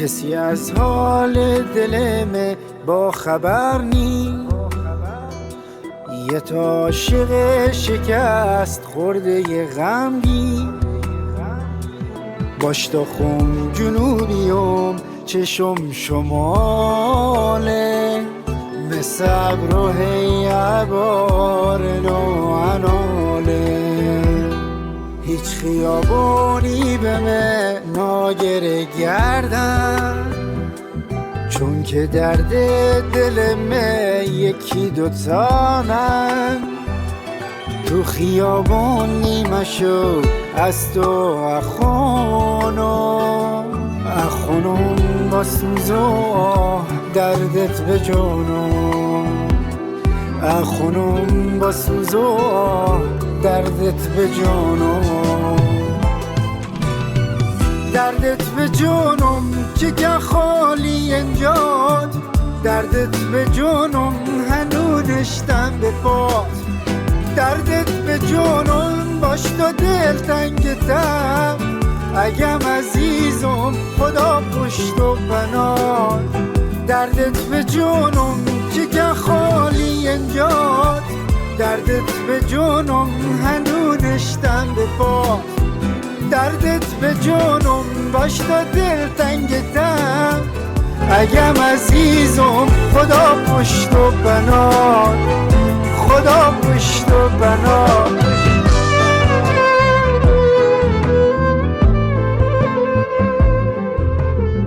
کسی از حال دلم با خبر نی، یه تا عاشق شکست خورده یه غمگین. باش تا خم جنوبیم چشم شماله، مثل ابر هی عبار نوعناله. هیچ خیابانی به من ناگره گردن، چون که درد دل من یکی دوتانن. تو خیابان نیمشو از تو اخونم با سوز و آه دردت به جانم. اخونم با سوز و آه دردت به جانم. دردت به جانم که خالی انجاد، دردت به جانم هنو نشتم به پات. دردت به جانم باش تا دل تنگتم، اگم عزیزم خدا پشت و بنات. دردت به جانم که خالی انجاد، دردت به جانم هنو نشتم به پات. دردت به جانم باش تا دل تنگتم، اگم عزیزم خدا پشت و بنات. خدا پشت و بنات.